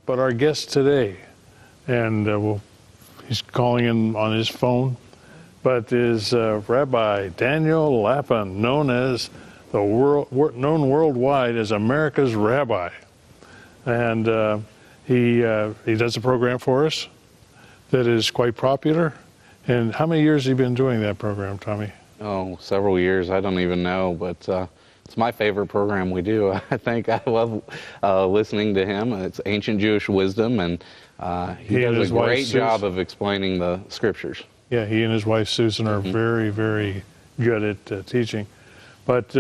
But our guest today, and he's calling in on his phone, but is Rabbi Daniel Lapin, known worldwide as America's Rabbi. And he does a program for us that is quite popular. And how many years have you been doing that program, Tommy? Oh, several years. I don't even know, but it's my favorite program we do. I think I love listening to him. It's ancient Jewish wisdom, and he does a great job of explaining the scriptures. Yeah, he and his wife Susan are very, very good at teaching. But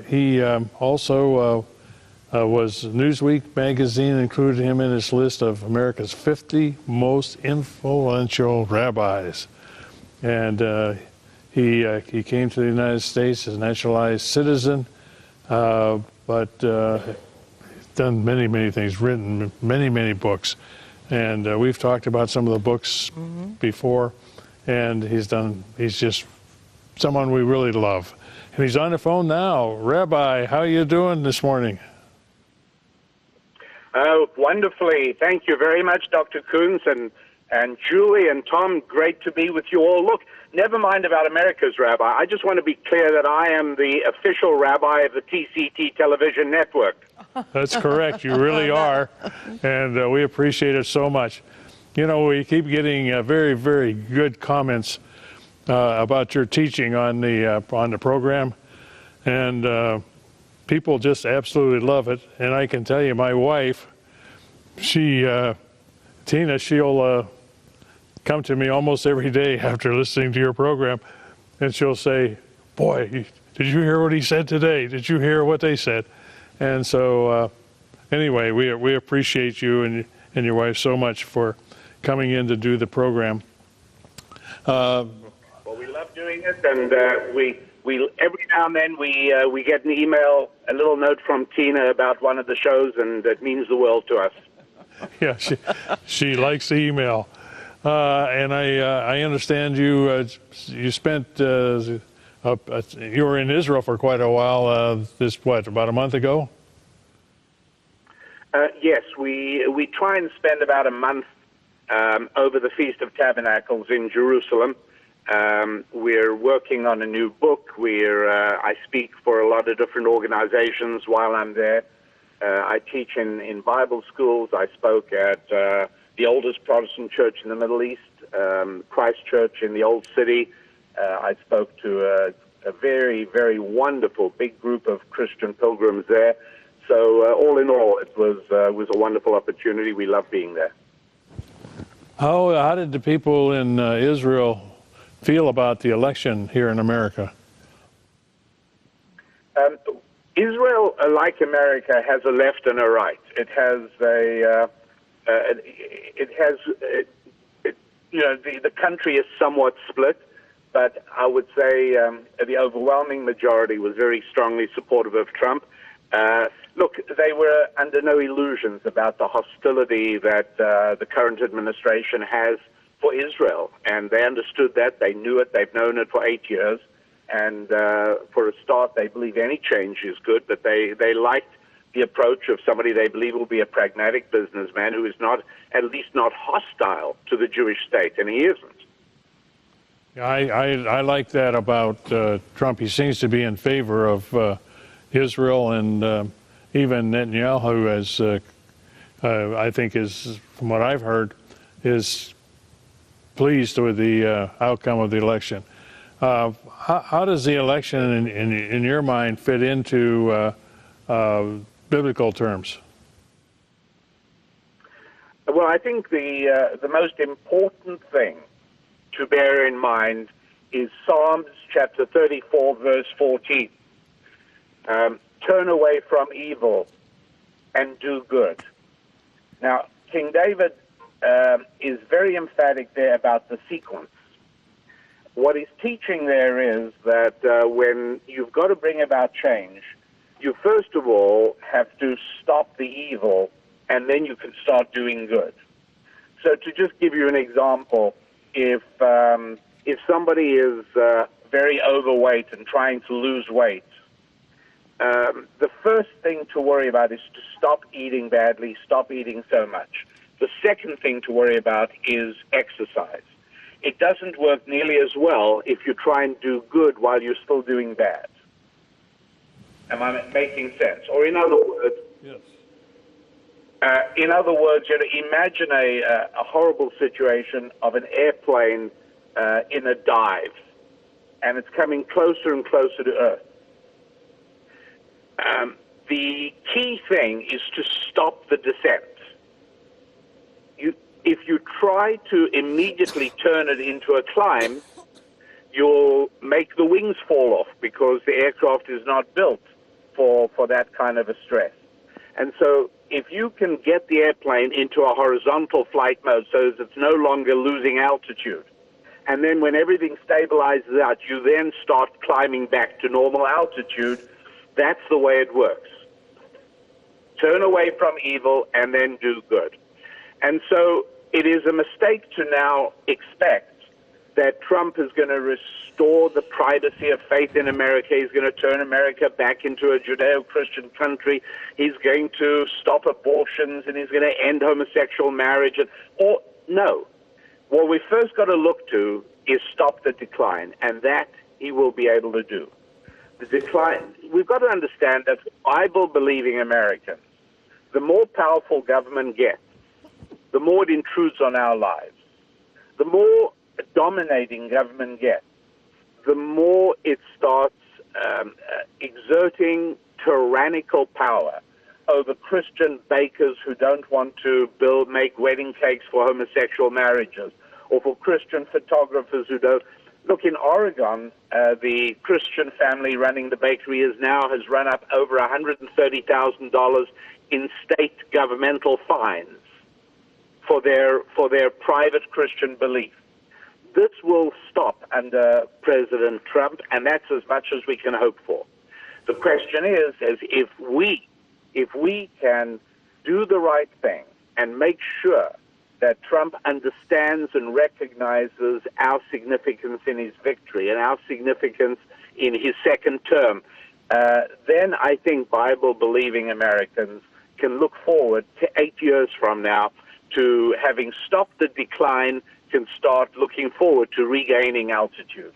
he also was Newsweek magazine included him in its list of America's 50 most influential rabbis. And he came to the United States as a naturalized citizen, but done many, many things, written many, many books. And we've talked about some of the books before, and he's just someone we really love. And he's on the phone now. Rabbi, how are you doing this morning? Wonderfully. Thank you very much, Dr. Coons and Julie and Tom. Great to be with you all. Look, never mind about America's Rabbi. I just want to be clear that I am the official rabbi of the TCT Television Network. That's correct. You really are. And we appreciate it so much. You know, we keep getting very, very good comments about your teaching on the program. And people just absolutely love it. And I can tell you, my wife, Tina, she'll come to me almost every day after listening to your program, and she'll say, "Boy, did you hear what he said today? Did you hear what they said?" And so, anyway, we appreciate you and your wife so much for coming in to do the program. Well, we love doing it, and we every now and then we get an email, a little note from Tina about one of the shows, and it means the world to us. Yeah, she likes the email. And I understand you spent you were in Israel for quite a while. About a month ago? Yes, we try and spend about a month over the Feast of Tabernacles in Jerusalem. We're working on a new book. I speak for a lot of different organizations while I'm there. I teach in Bible schools. I spoke at the oldest Protestant church in the Middle East, Christ Church in the Old City. I spoke to a very, very wonderful big group of Christian pilgrims there. So all in all, it was a wonderful opportunity. We love being there. How did the people in Israel feel about the election here in America? Israel, like America, has a left and a right. It has the country is somewhat split, but I would say the overwhelming majority was very strongly supportive of Trump. Look, they were under no illusions about the hostility that the current administration has for Israel, and they understood that. They knew it. They've known it for 8 years. And for a start, they believe any change is good, but they liked the approach of somebody they believe will be a pragmatic businessman who is not, at least not hostile to the Jewish state, and he isn't. I like that about Trump. He seems to be in favor of Israel, and even Netanyahu, as I think is, from what I've heard, is pleased with the outcome of the election. How does the election, in your mind, fit into biblical terms? Well, I think the most important thing to bear in mind is Psalms chapter 34, verse 14. Turn away from evil and do good. Now, King David is very emphatic there about the sequence. What he's teaching there is that when you've got to bring about change, you first of all have to stop the evil, and then you can start doing good. So to just give you an example, if somebody is very overweight and trying to lose weight, the first thing to worry about is to stop eating badly, stop eating so much. The second thing to worry about is exercise. It doesn't work nearly as well if you try and do good while you're still doing bad. Am I making sense? Or in other words, Yes. Imagine a horrible situation of an airplane in a dive, and it's coming closer and closer to Earth. The key thing is to stop the descent. If you try to immediately turn it into a climb, you'll make the wings fall off because the aircraft is not built for that kind of a stress. And so if you can get the airplane into a horizontal flight mode so that it's no longer losing altitude, and then when everything stabilizes out, you then start climbing back to normal altitude, that's the way it works. Turn away from evil and then do good. And so it is a mistake to now expect that Trump is going to restore the privacy of faith in America. He's going to turn America back into a Judeo-Christian country. He's going to stop abortions, and he's going to end homosexual marriage. No. What we first got to look to is stop the decline, and that he will be able to do. The decline, we've got to understand that Bible-believing Americans, the more powerful government gets, the more it intrudes on our lives. The more dominating government gets, the more it starts exerting tyrannical power over Christian bakers who don't want to make wedding cakes for homosexual marriages, or for Christian photographers who don't. Look, in Oregon, the Christian family running the bakery has run up over $130,000 in state governmental fines for their private Christian belief. This will stop under President Trump, and that's as much as we can hope for. The question is if we can do the right thing and make sure that Trump understands and recognizes our significance in his victory and our significance in his second term, then I think Bible-believing Americans can look forward to 8 years from now to having stopped the decline, can start looking forward to regaining altitude.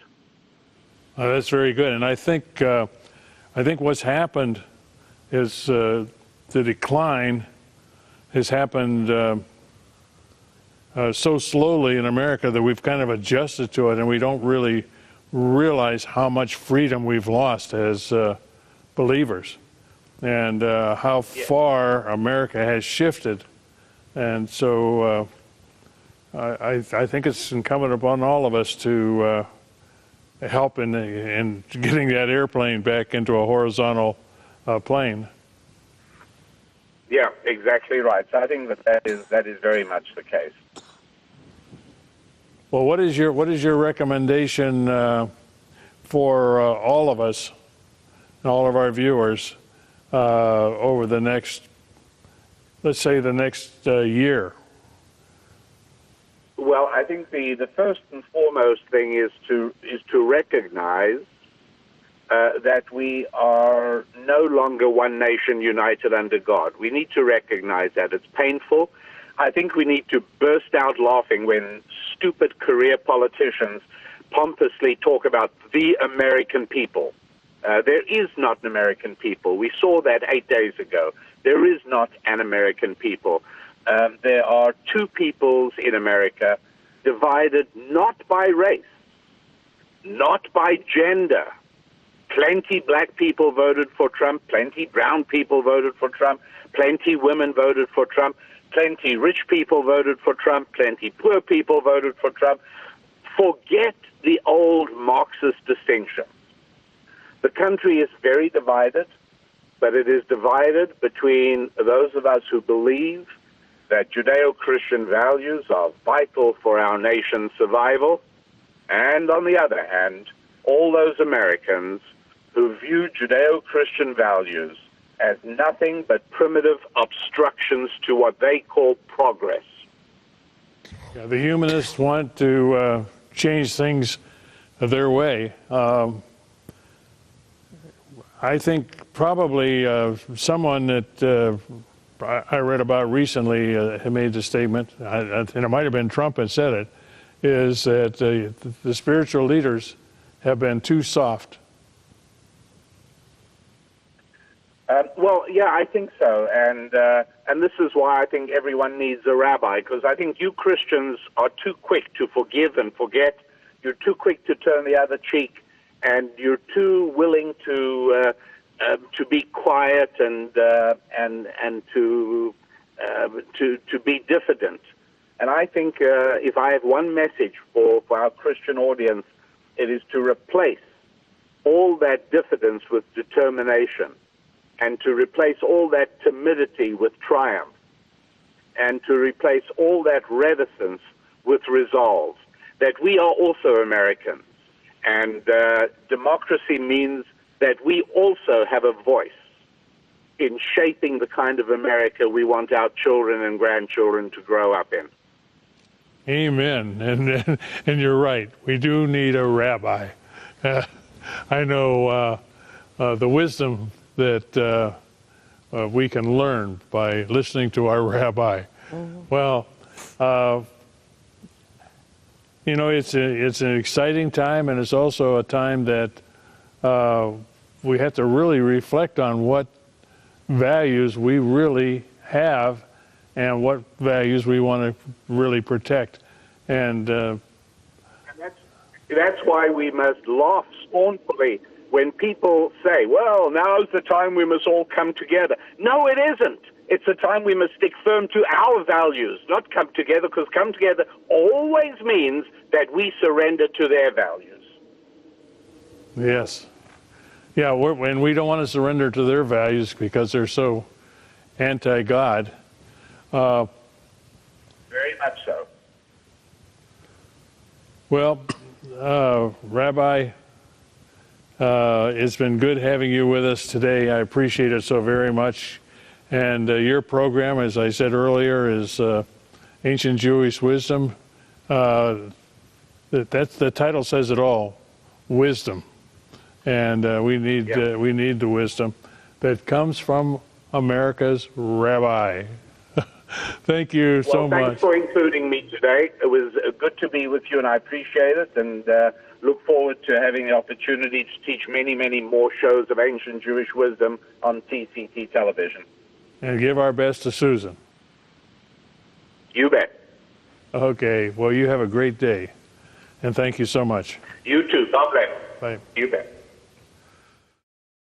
That's very good, and I think what's happened is the decline has happened so slowly in America that we've kind of adjusted to it, and we don't really realize how much freedom we've lost as believers, and how far America has shifted. And so I think it's incumbent upon all of us to help in getting that airplane back into a horizontal plane. Yeah, exactly right. So I think that is very much the case. Well, what is your recommendation for all of us and all of our viewers over the next, let's say, the next year? Well, I think the first and foremost thing is to recognize that we are no longer one nation united under God. We need to recognize that. It's painful. I think we need to burst out laughing when stupid career politicians pompously talk about the American people. There is not an American people. We saw that 8 days ago. There is not an American people. There are two peoples in America divided not by race, not by gender. Plenty black people voted for Trump, plenty brown people voted for Trump, plenty women voted for Trump, plenty rich people voted for Trump, plenty poor people voted for Trump. Forget the old Marxist distinctions. The country is very divided, but it is divided between those of us who believe that Judeo-Christian values are vital for our nation's survival, and on the other hand, all those Americans who view Judeo-Christian values as nothing but primitive obstructions to what they call progress. Yeah, the humanists want to change things their way. I think probably someone that I read about recently had made the statement, and it might have been Trump that said it, is that the spiritual leaders have been too soft. Well, yeah, I think so, and this is why I think everyone needs a rabbi, because I think you Christians are too quick to forgive and forget. You're too quick to turn the other cheek, and you're too willing to be quiet and to be diffident. And I think if I have one message for our Christian audience, it is to replace all that diffidence with determination, and to replace all that timidity with triumph, and to replace all that reticence with resolve, that we are also Americans. And democracy means that we also have a voice in shaping the kind of America we want our children and grandchildren to grow up in. Amen. And you're right. We do need a rabbi. I know the wisdom that we can learn by listening to our rabbi. Mm-hmm. Well, you know, it's an exciting time, and it's also a time that we have to really reflect on what values we really have and what values we want to really protect. And that's why we must laugh scornfully when people say, well, now's the time we must all come together. No, it isn't. It's a time we must stick firm to our values, not come together, because come together always means that we surrender to their values. Yes. Yeah, and we don't want to surrender to their values because they're so anti-God. Very much so. Well, Rabbi, it's been good having you with us today. I appreciate it so very much. And your program, as I said earlier, is Ancient Jewish Wisdom. That's the title says it all, wisdom. And we need the wisdom that comes from America's Rabbi. Thank you so much. Thanks for including me today. It was good to be with you, and I appreciate it, and look forward to having the opportunity to teach many, many more shows of ancient Jewish wisdom on TCT television. And give our best to Susan. You bet. Okay. Well, you have a great day, and thank you so much. You too. God bless. Bye. You bet.